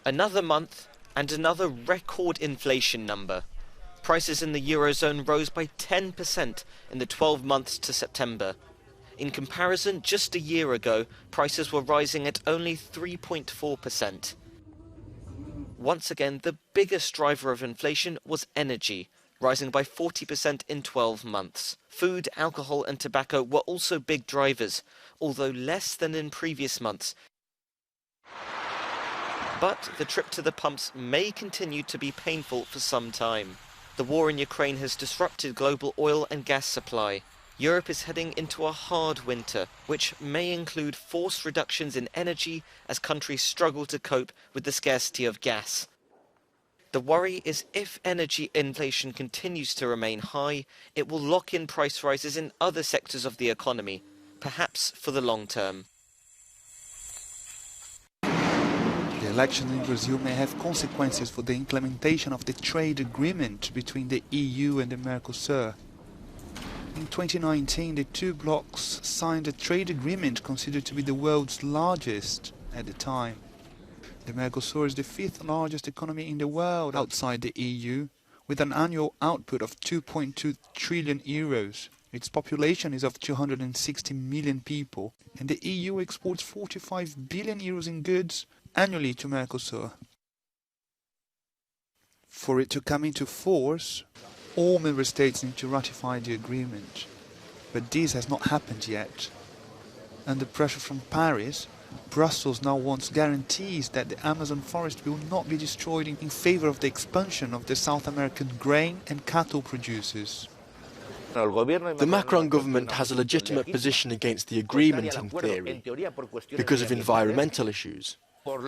Another month and another record inflation number. Prices in the Eurozone rose by 10% in the 12 months to September. In comparison, just a year ago, prices were rising at only 3.4%. Once again, the biggest driver of inflation was energy, rising by 40% in 12 months. Food, alcohol and tobacco were also big drivers, although less than in previous months. But the trip to the pumps may continue to be painful for some time. The war in Ukraine has disrupted global oil and gas supply. Europe is heading into a hard winter, which may include forced reductions in energy as countries struggle to cope with the scarcity of gas. The worry is if energy inflation continues to remain high, it will lock in price rises in other sectors of the economy, perhaps for the long term. The election in Brazil may have consequences for the implementation of the trade agreement between the EU and the Mercosur. In 2019, the two blocs signed a trade agreement considered to be the world's largest at the time. The Mercosur is the fifth largest economy in the world outside the EU, with an annual output of 2.2 trillion euros. Its population is of 260 million people, and the EU exports 45 billion euros in goods annually to Mercosur. For it to come into force, all member states need to ratify the agreement, but this has not happened yet. Under pressure from Paris, Brussels now wants guarantees that the Amazon forest will not be destroyed in favor of the expansion of the South American grain and cattle producers. The Macron government has a legitimate position against the agreement in theory, because of environmental issues.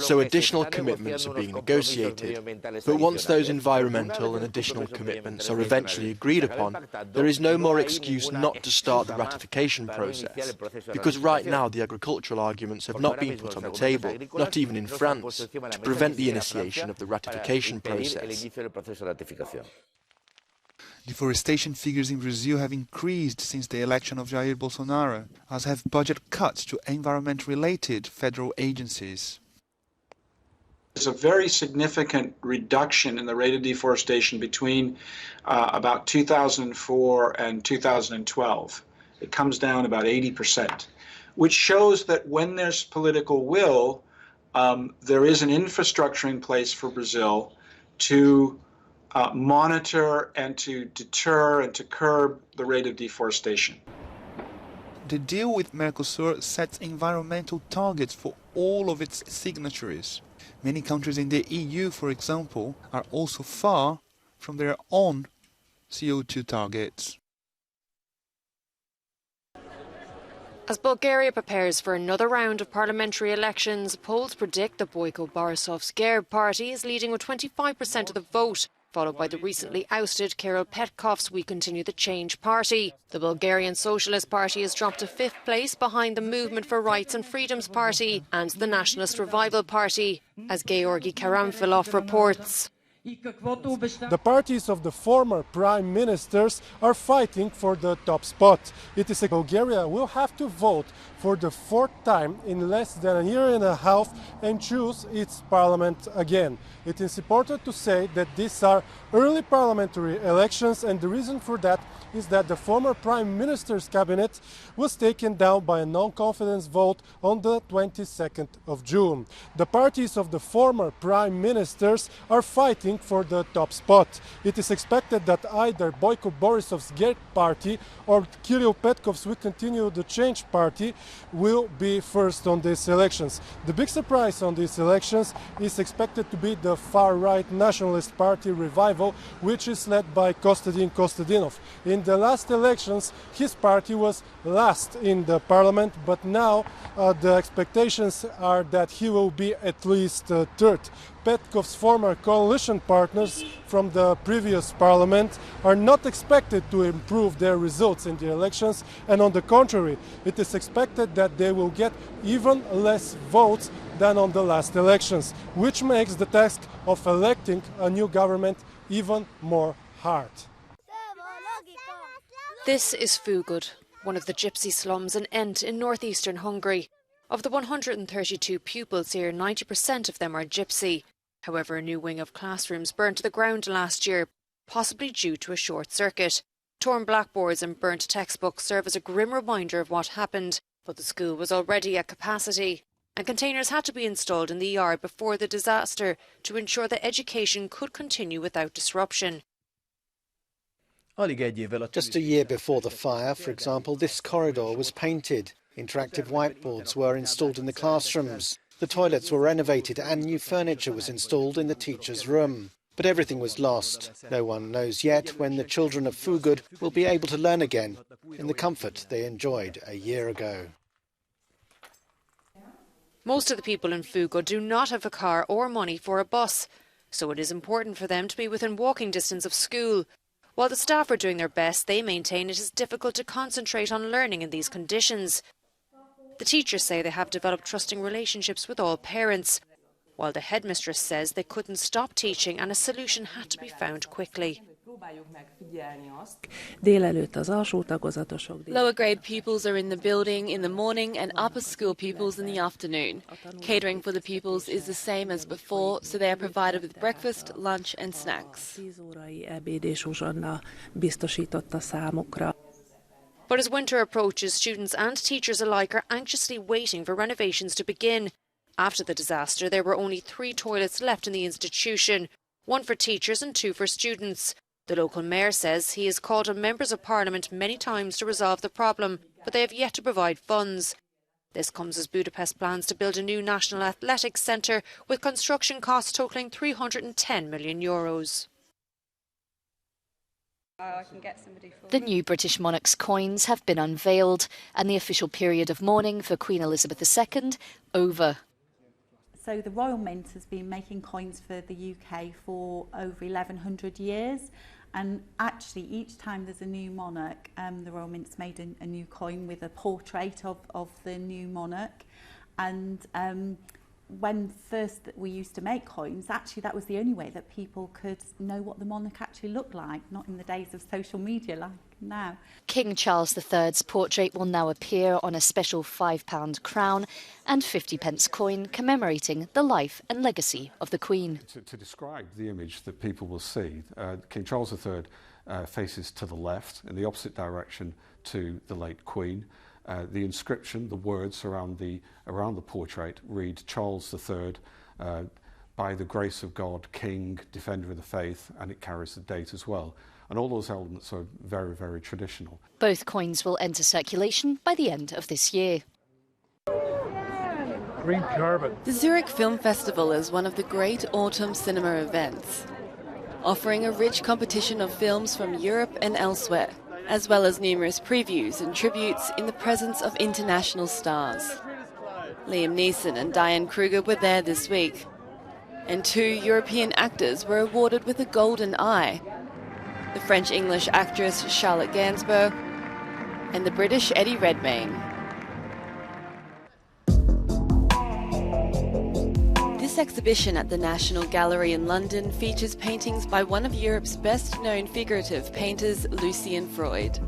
So additional commitments are being negotiated, but once those environmental and additional commitments are eventually agreed upon, there is no more excuse not to start the ratification process, because right now the agricultural arguments have not been put on the table, not even in France, to prevent the initiation of the ratification process. Deforestation figures in Brazil have increased since the election of Jair Bolsonaro, as have budget cuts to environment-related federal agencies. There's a very significant reduction in the rate of deforestation between about 2004 and 2012. It comes down about 80%, which shows that when there's political will, there is an infrastructure in place for Brazil to monitor and to deter and to curb the rate of deforestation. The deal with Mercosur sets environmental targets for all of its signatories. Many countries in the EU, for example, are also far from their own CO2 targets. As Bulgaria prepares for another round of parliamentary elections, polls predict the Boyko Borisov's GERB party is leading with 25% of the vote, followed by the recently ousted Kirill Petkov's We Continue the Change party. The Bulgarian Socialist Party has dropped to 5th place behind the Movement for Rights and Freedoms party and the Nationalist Revival party, as Georgi Karamfilov reports. The parties of the former prime ministers are fighting for the top spot. It is Bulgaria will have to vote for the 4th time in less than a year and a half and choose its parliament again. It is important to say that these are early parliamentary elections, and the reason for that is that the former prime minister's cabinet was taken down by a non-confidence vote on the 22nd of June. The parties of the former prime ministers are fighting for the top spot. It is expected that either Boyko Borisov's GERB party or Kirill Petkov's We Continue the Change party will be first on these elections. The big surprise on these elections is expected to be the far-right nationalist party Revival, which is led by Kostadin Kostadinov. In the last elections, his party was last in the parliament, but now the expectations are that he will be at least third. Petkov's former coalition partners from the previous parliament are not expected to improve their results in the elections, and on the contrary, it is expected that they will get even less votes than on the last elections, which makes the task of electing a new government even more hard. This is Fugud, one of the gypsy slums in Ent in northeastern Hungary. Of the 132 pupils here, 90% of them are gypsy. However, a new wing of classrooms burnt to the ground last year, possibly due to a short circuit. Torn blackboards and burnt textbooks serve as a grim reminder of what happened, but the school was already at capacity, and containers had to be installed in the yard before the disaster to ensure that education could continue without disruption. Just a year before the fire, for example, this corridor was painted. Interactive whiteboards were installed in the classrooms. The toilets were renovated and new furniture was installed in the teacher's room. But everything was lost. No one knows yet when the children of Fugud will be able to learn again in the comfort they enjoyed a year ago. Most of the people in Fugud do not have a car or money for a bus, so it is important for them to be within walking distance of school. While the staff are doing their best, they maintain it is difficult to concentrate on learning in these conditions. The teachers say they have developed trusting relationships with all parents, while the headmistress says they couldn't stop teaching and a solution had to be found quickly. Lower grade pupils are in the building in the morning and upper school pupils in the afternoon. Catering for the pupils is the same as before, so they are provided with breakfast, lunch and snacks. But as winter approaches, students and teachers alike are anxiously waiting for renovations to begin. After the disaster, there were only 3 toilets left in the institution, 1 for teachers and 2 for students. The local mayor says he has called on members of parliament many times to resolve the problem, but they have yet to provide funds. This comes as Budapest plans to build a new national athletics centre with construction costs totalling €310 million. The new British monarch's coins have been unveiled and the official period of mourning for Queen Elizabeth II over. So the Royal Mint has been making coins for the UK for over 1100 years, and actually each time there's a new monarch, the Royal Mint's made a new coin with a portrait of the new monarch. And when first we used to make coins, actually that was the only way that people could know what the monarch actually looked like, not in the days of social media like now. King Charles III's portrait will now appear on a special £5 crown and 50p coin commemorating the life and legacy of the Queen. To describe the image that people will see, King Charles III faces to the left in the opposite direction to the late Queen. The inscription, the words around the portrait read Charles III, by the grace of God, King, Defender of the Faith, and it carries the date as well. And all those elements are very, very traditional. Both coins will enter circulation by the end of this year. Green carbon. The Zurich Film Festival is one of the great autumn cinema events, offering a rich competition of films from Europe and elsewhere, as well as numerous previews and tributes in the presence of international stars. Liam Neeson and Diane Kruger were there this week, and 2 European actors were awarded with a Golden Eye, the French-English actress Charlotte Gainsbourg and the British Eddie Redmayne. This exhibition at the National Gallery in London features paintings by one of Europe's best-known figurative painters, Lucian Freud.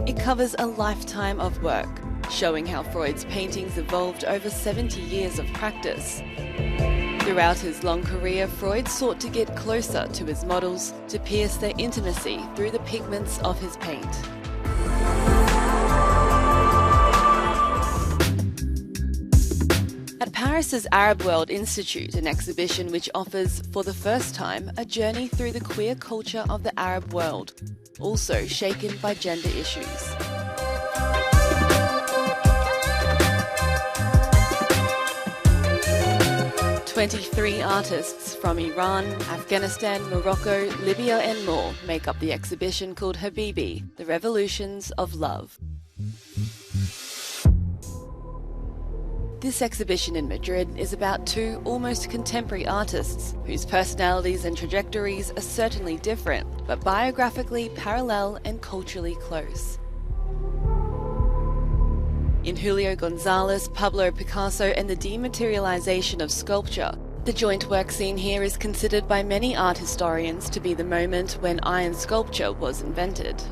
It covers a lifetime of work, showing how Freud's paintings evolved over 70 years of practice. Throughout his long career, Freud sought to get closer to his models, to pierce their intimacy through the pigments of his paint. At Paris's Arab World Institute, an exhibition which offers, for the first time, a journey through the queer culture of the Arab world, also shaken by gender issues. "23 artists from Iran, Afghanistan, Morocco, Libya and more make up the exhibition called Habibi, The Revolutions of Love." This exhibition in Madrid is about 2 almost contemporary artists whose personalities and trajectories are certainly different, but biographically parallel and culturally close. In Julio González, Pablo Picasso and the dematerialization of sculpture, the joint work seen here is considered by many art historians to be the moment when iron sculpture was invented.